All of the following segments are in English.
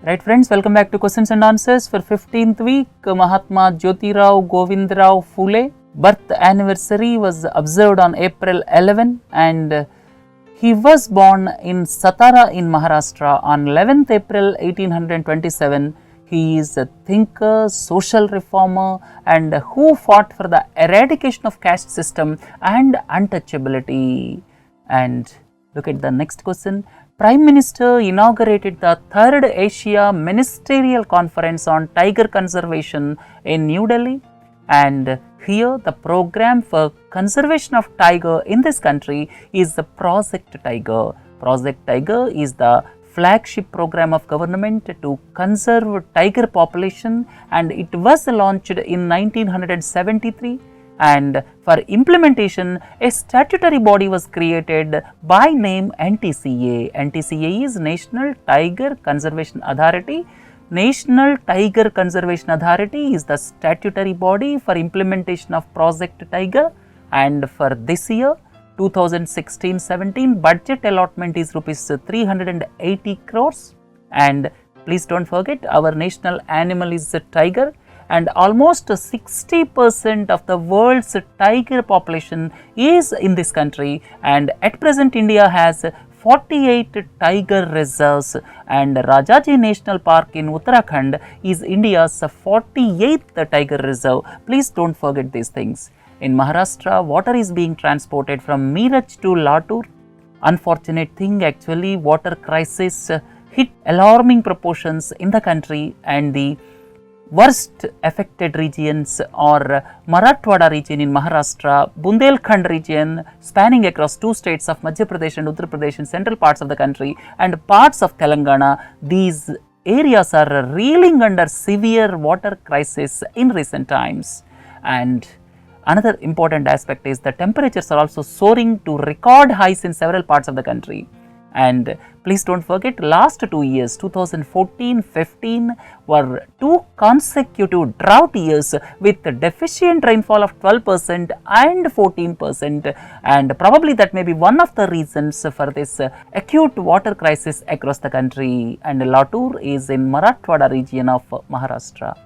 Right friends, welcome back to questions and answers for 15th week. Mahatma Jyotirao Govindrao Phule birth anniversary was observed on April 11 and he was born in Satara in Maharashtra on 11th April 1827. He is a thinker, social reformer and who fought for the eradication of caste system and untouchability. And look at the next question. Prime Minister inaugurated the 3rd Asia Ministerial Conference on Tiger Conservation in New Delhi, and here the program for conservation of tiger in this country is the Project Tiger. Project Tiger is the flagship program of government to conserve tiger population, and it was launched in 1973. And for implementation, a statutory body was created by name NTCA. NTCA is National Tiger Conservation Authority. National Tiger Conservation Authority is the statutory body for implementation of Project Tiger, and for this year 2016-17 budget allotment is rupees 380 crores. And please don't forget, our national animal is the tiger, and almost 60% of the world's tiger population is in this country, and at present India has 48 tiger reserves, and Rajaji National Park in Uttarakhand is India's 48th tiger reserve. Please don't forget these things. In Maharashtra, water is being transported from Miraj to Latur. Unfortunate thing, actually, water crisis hit alarming proportions in the country, and the worst affected regions are Marathwada region in Maharashtra, Bundelkhand region spanning across two states of Madhya Pradesh and Uttar Pradesh in central parts of the country, and parts of Telangana. These areas are reeling under severe water crisis in recent times. And another important aspect is the temperatures are also soaring to record highs in several parts of the country. And please don't forget, last 2 years 2014-15 were 2 consecutive drought years with deficient rainfall of 12% and 14%, and probably that may be one of the reasons for this acute water crisis across the country. And Latur is in Marathwada region of Maharashtra.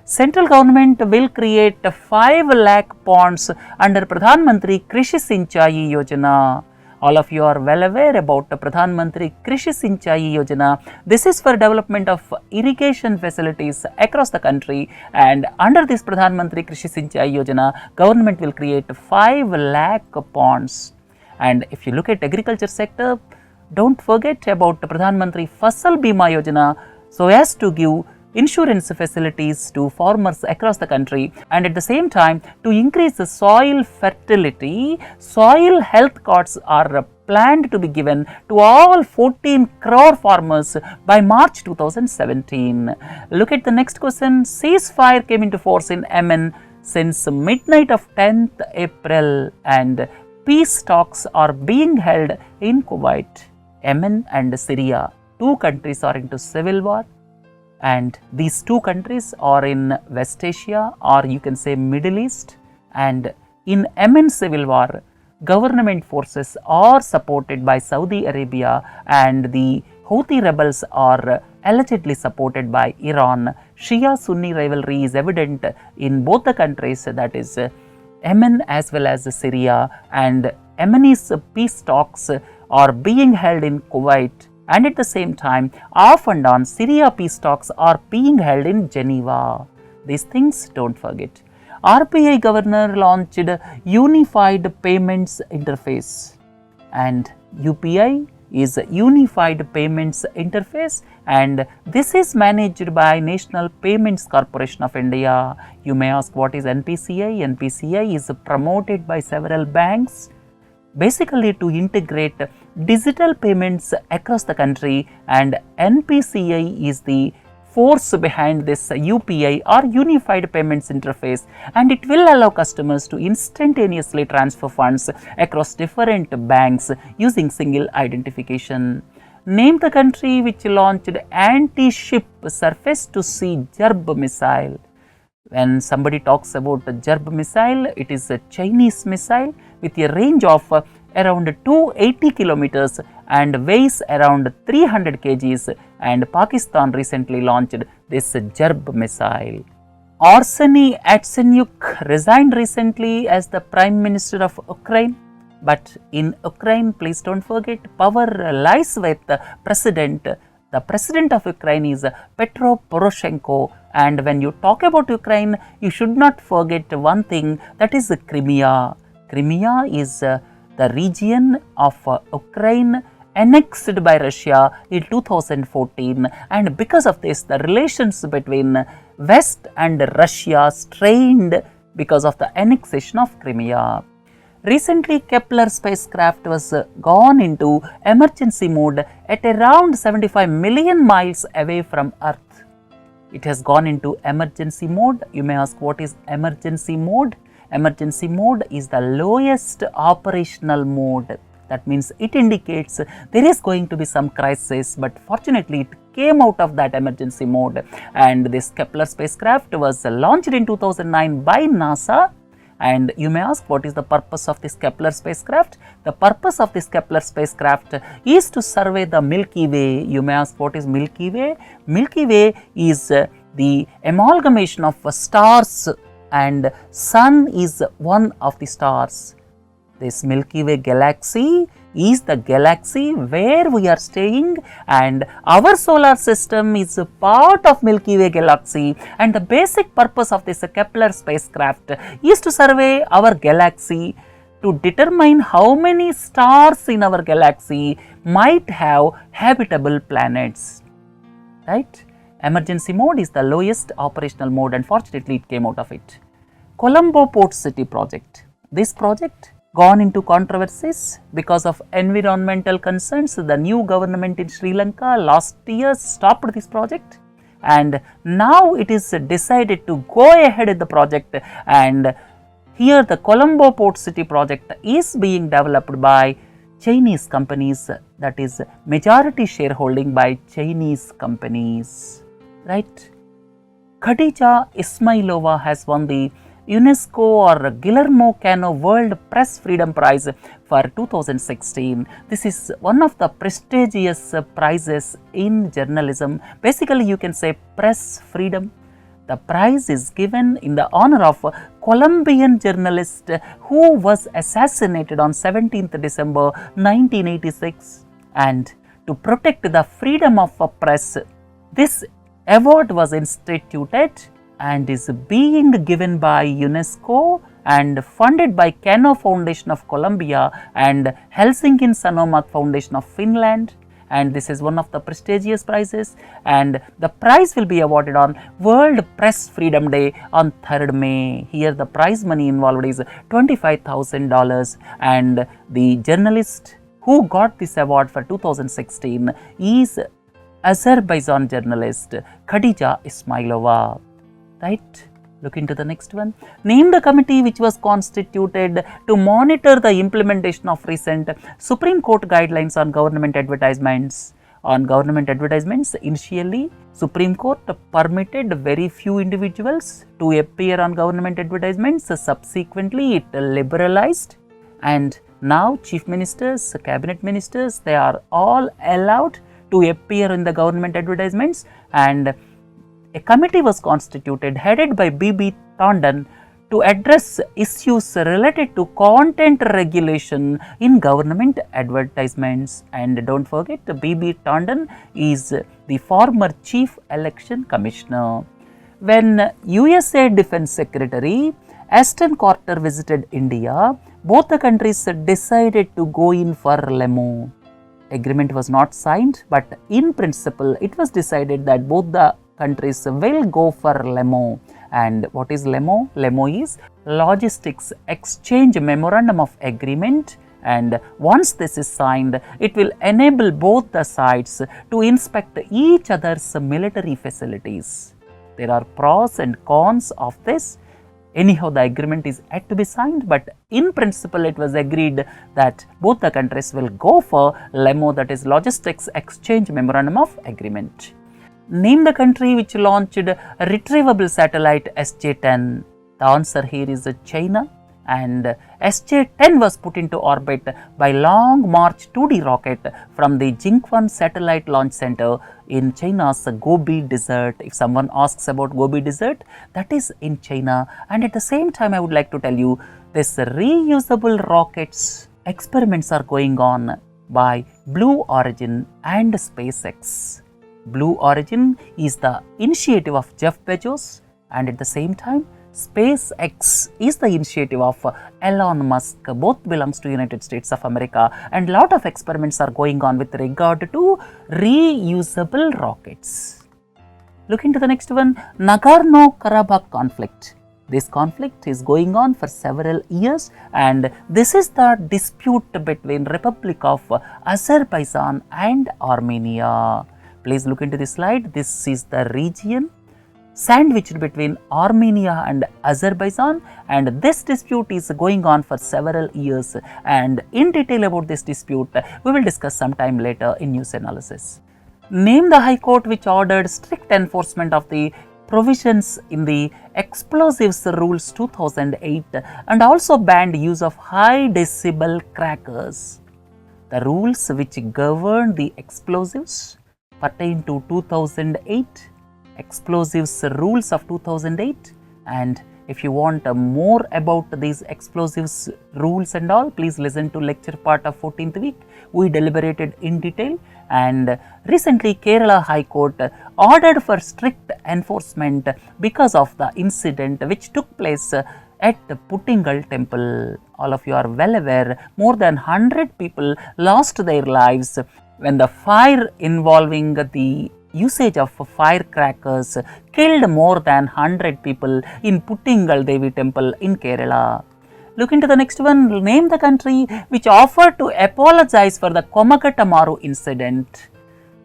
Central government will create 5 lakh ponds under Pradhan Mantri Krishi Sinchai Yojana. All of you are well aware about the Pradhan Mantri Krishi Sinchai Yojana. This is for development of irrigation facilities across the country, and under this Pradhan Mantri Krishi Sinchai Yojana, government will create 5 lakh ponds. And if you look at agriculture sector, don't forget about the Pradhan Mantri Fasal Bima Yojana, so as to give insurance facilities to farmers across the country, and at the same time to increase the soil fertility. Soil health cards are planned to be given to all 14 crore farmers by March 2017. Look at the next question. Ceasefire came into force in Yemen since midnight of 10th April, and peace talks are being held in Kuwait. Yemen and Syria, 2 countries are into civil war, and these 2 countries are in West Asia, or you can say Middle East. And in Yemen civil war, government forces are supported by Saudi Arabia, and the Houthi rebels are allegedly supported by Iran. Shia-Sunni rivalry is evident in both the countries, that is Yemen as well as Syria, and Yemenis peace talks are being held in Kuwait. And at the same time, off and on, Syria peace talks are being held in Geneva. These things don't forget. RBI governor launched Unified Payments Interface, and UPI is Unified Payments Interface, and this is managed by National Payments Corporation of India. You may ask, what is NPCI? NPCI is promoted by several banks, basically to integrate digital payments across the country, and NPCI is the force behind this UPI or Unified Payments Interface, and it will allow customers to instantaneously transfer funds across different banks using single identification. Name the country which launched anti-ship surface-to-sea Jarb missile. When somebody talks about a Jarb missile, it is a Chinese missile with a range of around 280 kilometers and weighs around 300 kgs, and Pakistan recently launched this Jarb missile. Arseniy Yatsenyuk resigned recently as the Prime Minister of Ukraine, but in Ukraine, please don't forget, power lies with the President. The President of Ukraine is Petro Poroshenko, and when you talk about Ukraine, you should not forget one thing, that is Crimea. Crimea is the region of Ukraine annexed by Russia in 2014, and because of this, the relations between West and Russia strained because of the annexation of Crimea. Recently, Kepler spacecraft was gone into emergency mode at around 75 million miles away from Earth. It has gone into emergency mode. You may ask, what is emergency mode? Emergency mode is the lowest operational mode. That means it indicates there is going to be some crisis, but fortunately it came out of that emergency mode, and this Kepler spacecraft was launched in 2009 by NASA. And you may ask, what is the purpose of this Kepler spacecraft? The purpose of this Kepler spacecraft is to survey the Milky Way. You may ask, what is Milky Way? Milky Way is the amalgamation of stars, and Sun is one of the stars. This Milky Way galaxy is the galaxy where we are staying, and our solar system is a part of Milky Way galaxy, and the basic purpose of this Kepler spacecraft is to survey our galaxy to determine how many stars in our galaxy might have habitable planets. Right? Emergency mode is the lowest operational mode, and fortunately it came out of it. Colombo Port City project. This project gone into controversies because of environmental concerns. The new government in Sri Lanka last year stopped this project, and now it is decided to go ahead with the project, and here the Colombo Port City project is being developed by Chinese companies, that is majority shareholding by Chinese companies. Right? Khadija Ismailova has won the UNESCO or Guillermo Cano World Press Freedom Prize for 2016. This is one of the prestigious prizes in journalism. Basically, you can say press freedom. The prize is given in the honor of a Colombian journalist who was assassinated on 17th December 1986. And to protect the freedom of press, this award was instituted and is being given by UNESCO and funded by Cano Foundation of Colombia and Helsingin Sanomat Foundation of Finland, and this is one of the prestigious prizes, and the prize will be awarded on World Press Freedom Day on 3rd May. Here the prize money involved is $25,000, and the journalist who got this award for 2016 is Azerbaijan journalist Khadija Ismailova. Right? Look into the next one. Name the committee which was constituted to monitor the implementation of recent Supreme Court guidelines on government advertisements. On government advertisements, initially Supreme Court permitted very few individuals to appear on government advertisements. Subsequently, it liberalized, and now chief ministers, cabinet ministers, they are all allowed to appear in the government advertisements, and a committee was constituted headed by B.B. Tondon to address issues related to content regulation in government advertisements. And don't forget, B.B. Tondon is the former Chief Election Commissioner. When USA Defense Secretary Ashton Carter visited India, both the countries decided to go in for LEMO. Agreement was not signed, but in principle it was decided that both the countries will go for LEMO. And what is LEMO? LEMO is Logistics Exchange Memorandum of Agreement, and once this is signed, it will enable both the sides to inspect each other's military facilities. There are pros and cons of this. Anyhow, the agreement is yet to be signed, but in principle it was agreed that both the countries will go for LEMO, that is Logistics Exchange Memorandum of Agreement. Name the country which launched retrievable satellite SJ-10. The answer here is China, and SJ-10 was put into orbit by Long March 2D rocket from the Jingquan Satellite Launch Center in China's Gobi Desert. If someone asks about Gobi Desert, that is in China. And at the same time, I would like to tell you, this reusable rockets experiments are going on by Blue Origin and SpaceX. Blue Origin is the initiative of Jeff Bezos, and at the same time, SpaceX is the initiative of Elon Musk. Both belongs to United States of America, and lot of experiments are going on with regard to reusable rockets. Look into the next one, Nagorno-Karabakh conflict. This conflict is going on for several years, and this is the dispute between Republic of Azerbaijan and Armenia. Please look into this slide. This is the region sandwiched between Armenia and Azerbaijan, and this dispute is going on for several years, and in detail about this dispute we will discuss sometime later in news analysis. Name the High Court which ordered strict enforcement of the provisions in the Explosives Rules 2008 and also banned use of high-decibel crackers. The rules which govern the explosives pertain to 2008 Explosives Rules of 2008, and if you want more about these explosives rules and all, please listen to lecture part of 14th week. We deliberated in detail, and recently Kerala High Court ordered for strict enforcement because of the incident which took place at the Puttingal temple. All of you are well aware, more than 100 people lost their lives when the fire involving the usage of firecrackers killed more than 100 people in Puttingal Devi temple in Kerala. Look into the next one. Name the country which offered to apologize for the Komagata Maru incident.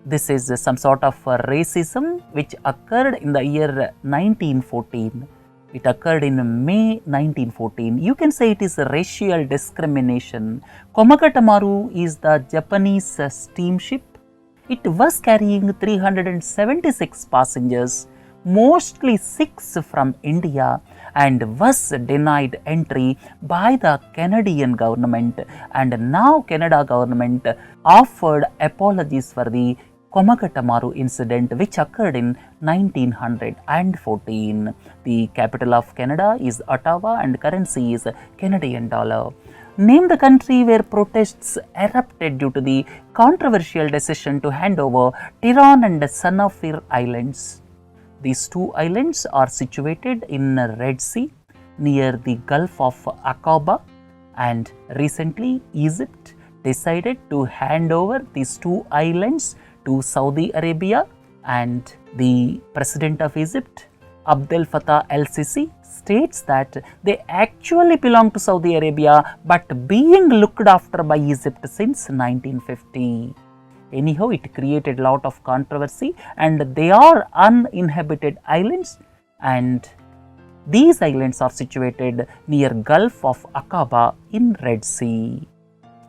This is some sort of racism which occurred in the year 1914. It occurred in May 1914. You can say it is a racial discrimination. Komagata Maru is the Japanese steamship. It was carrying 376 passengers, mostly 6 from India, and was denied entry by the Canadian government, and now Canada government offered apologies for the Komagata Maru incident which occurred in 1914. The capital of Canada is Ottawa and currency is Canadian dollar. Name the country where protests erupted due to the controversial decision to hand over Tiran and Sanafir Islands. These two islands are situated in Red Sea near the Gulf of Aqaba, and recently Egypt decided to hand over these two islands to Saudi Arabia, and the President of Egypt, Abdel Fattah el-Sisi, states that they actually belong to Saudi Arabia but being looked after by Egypt since 1950. Anyhow, it created a lot of controversy, and they are uninhabited islands, and these islands are situated near Gulf of Aqaba in Red Sea.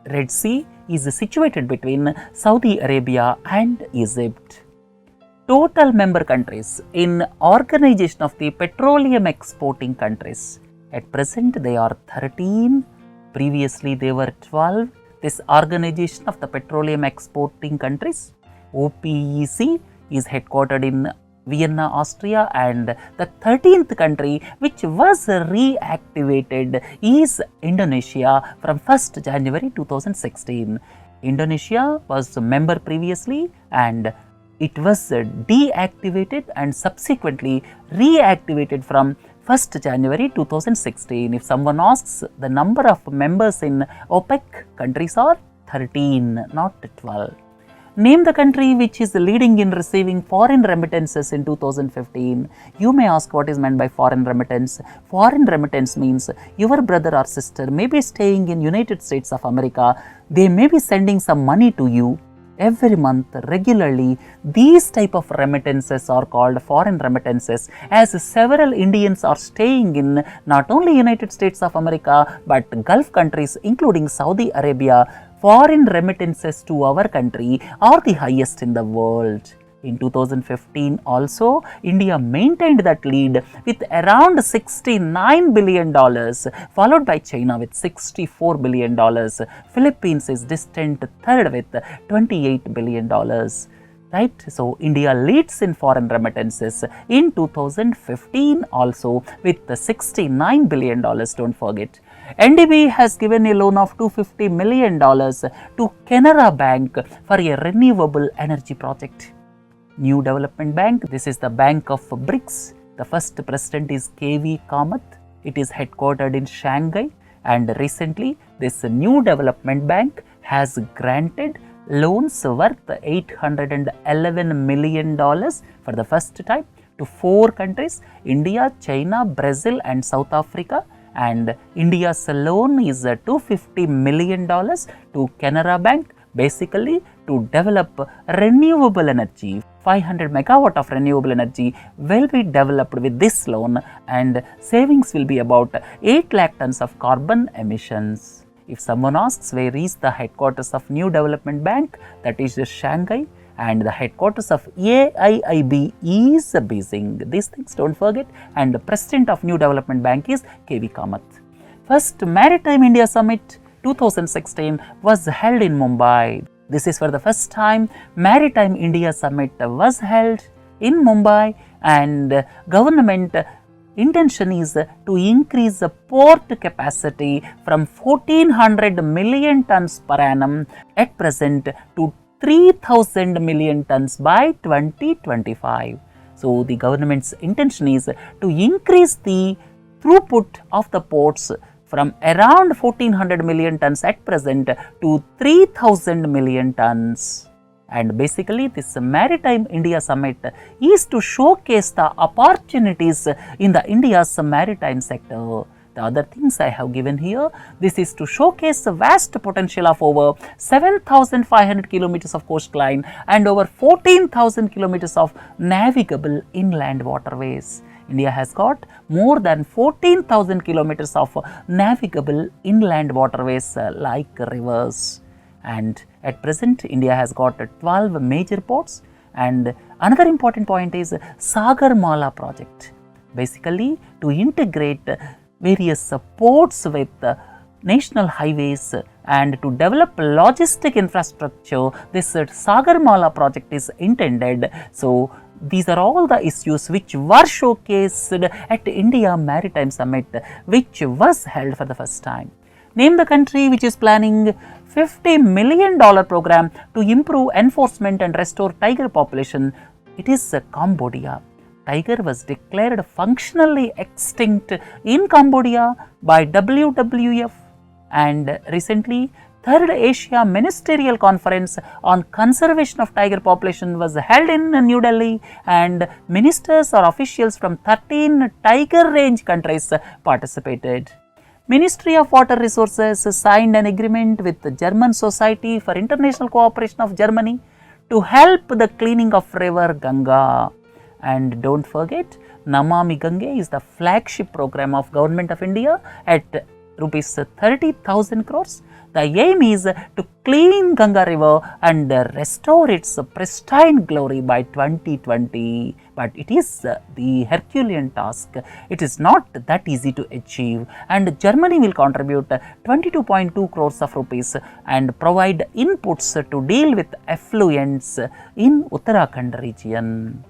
Red Sea is situated between Saudi Arabia and Egypt. Total member countries in Organization of the Petroleum Exporting Countries. At present they are 13, previously they were 12. This Organization of the Petroleum Exporting Countries, OPEC, is headquartered in Vienna, Austria, and the 13th country which was reactivated is Indonesia from 1st January 2016. Indonesia was a member previously, and it was deactivated and subsequently reactivated from 1st January 2016. If someone asks, the number of members in OPEC countries are 13, not 12. Name the country which is leading in receiving foreign remittances in 2015. You may ask what is meant by foreign remittance. Foreign remittance means your brother or sister may be staying in United States of America. They may be sending some money to you every month regularly. These type of remittances are called foreign remittances, as several Indians are staying in not only United States of America but Gulf countries including Saudi Arabia. Foreign remittances to our country are the highest in the world. In 2015 also, India maintained that lead with around $69 billion, followed by China with $64 billion. Philippines is distant third with $28 billion. Right? So, India leads in foreign remittances in 2015 also with $69 billion, don't forget. NDB has given a loan of $250 million to Canara Bank for a renewable energy project. New Development Bank, this is the Bank of BRICS. The first president is KV Kamath. It is headquartered in Shanghai, and recently this New Development Bank has granted loans worth $811 million for the first time to 4 countries, India, China, Brazil and South Africa. And India's loan is $250 million to Canara Bank, basically to develop renewable energy. 500 megawatt of renewable energy will be developed with this loan, and savings will be about 8 lakh tons of carbon emissions. If someone asks where is the headquarters of New Development Bank, that is Shanghai, and the headquarters of AIIB is Beijing. These things don't forget, and the president of New Development Bank is KV Kamath. First Maritime India Summit 2016 was held in Mumbai. This is for the first time Maritime India Summit was held in Mumbai, and government intention is to increase the port capacity from 1400 million tons per annum at present to 3000 million tons by 2025. So, the government's intention is to increase the throughput of the ports from around 1400 million tons at present to 3000 million tons. And basically this Maritime India Summit is to showcase the opportunities in the India's maritime sector. The other things I have given here, this is to showcase the vast potential of over 7,500 kilometers of coastline and over 14,000 kilometers of navigable inland waterways. India has got more than 14,000 kilometers of navigable inland waterways like rivers. And at present, India has got 12 major ports, and another important point is Sagarmala project, basically to integrate various ports with national highways and to develop logistic infrastructure. This Sagarmala project is intended. So, these are all the issues which were showcased at India Maritime Summit, which was held for the first time. Name the country which is planning $50 million program to improve enforcement and restore tiger population. It is Cambodia. Tiger was declared functionally extinct in Cambodia by WWF, and recently Third Asia Ministerial Conference on Conservation of Tiger Population was held in New Delhi, and ministers or officials from 13 tiger range countries participated. Ministry of Water Resources signed an agreement with the German Society for International Cooperation of Germany to help the cleaning of river Ganga. And don't forget, Namami Gange is the flagship program of Government of India at rupees 30,000 crores. The aim is to clean Ganga river and restore its pristine glory by 2020. But it is the Herculean task. It is not that easy to achieve, and Germany will contribute 22.2 crores of rupees and provide inputs to deal with effluents in Uttarakhand region.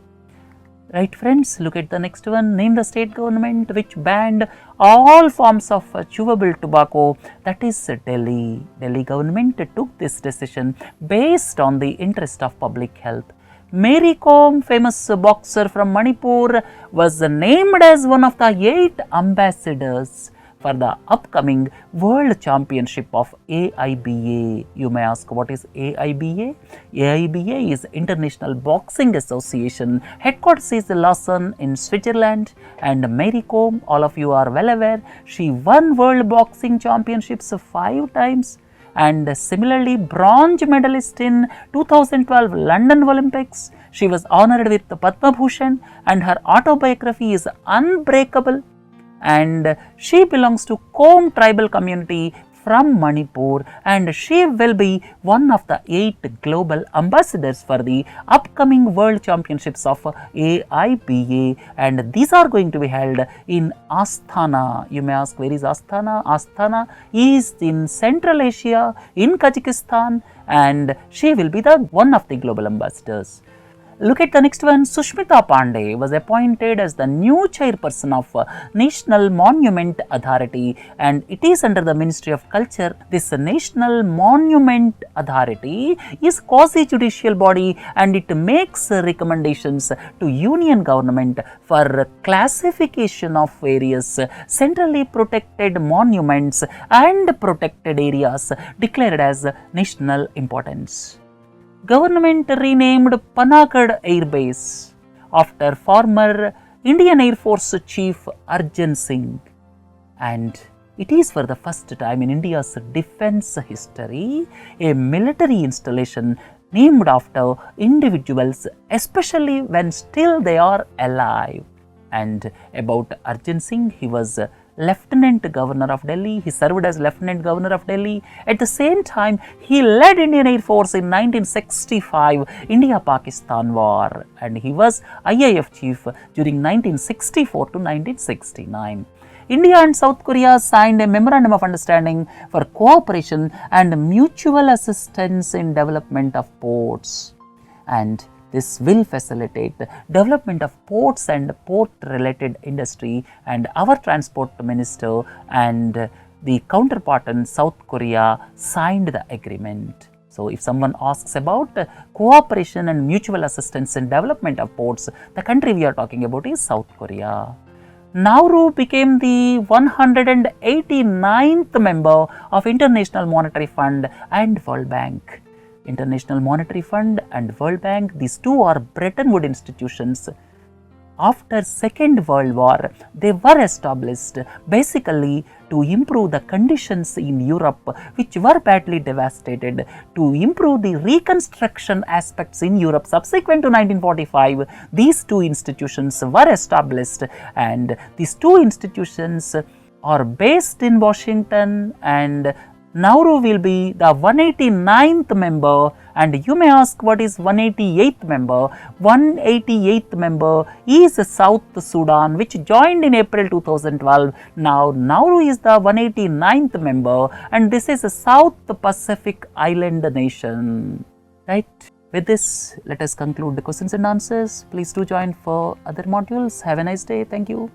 Right friends, look at the next one. Name the state government which banned all forms of chewable tobacco. That is Delhi. Delhi government took this decision based on the interest of public health. Mary Kom, famous boxer from Manipur, was named as one of the 8 ambassadors for the upcoming World Championship of AIBA. You may ask, what is AIBA? AIBA is International Boxing Association. Headquarters is Lausanne in Switzerland, and Mary Kom, all of you are well aware, she won World Boxing Championships 5 times. And similarly, bronze medalist in 2012 London Olympics. She was honored with the Padma Bhushan, and her autobiography is Unbreakable. And she belongs to Kom tribal community from Manipur, and she will be one of the 8 global ambassadors for the upcoming World Championships of AIBA, and these are going to be held in Astana. You may ask, where is Astana? Astana is in Central Asia, in Kazakhstan, and she will be the one of the global ambassadors. Look at the next one. Sushmita Pandey was appointed as the new chairperson of National Monument Authority, and it is under the Ministry of Culture. This National Monument Authority is quasi-judicial body, and it makes recommendations to Union government for classification of various centrally protected monuments and protected areas declared as national importance. Government renamed Panagarh Air Base after former Indian Air Force Chief Arjan Singh, and it is for the first time in India's defense history a military installation named after individuals, especially when still they are alive. And about Arjan Singh, he was Lieutenant Governor of Delhi. He served as Lieutenant Governor of Delhi. At the same time, he led Indian Air Force in 1965 India-Pakistan War, and he was IAF Chief during 1964 to 1969. India and South Korea signed a memorandum of understanding for cooperation and mutual assistance in development of ports, and this will facilitate development of ports and port-related industry, and our Transport Minister and the counterpart in South Korea signed the agreement. So, if someone asks about cooperation and mutual assistance in development of ports, the country we are talking about is South Korea. Nauru became the 189th member of International Monetary Fund and World Bank. International Monetary Fund and World Bank, these two are Bretton Woods institutions. After Second World War, they were established basically to improve the conditions in Europe which were badly devastated, to improve the reconstruction aspects in Europe subsequent to 1945. These two institutions were established, and these two institutions are based in Washington, and Nauru will be the 189th member, and you may ask, what is 188th member? 188th member is South Sudan, which joined in April 2012. Now Nauru is the 189th member, and this is a South Pacific island nation. Right? With this, let us conclude the questions and answers. Please do join for other modules. Have a nice day. Thank you.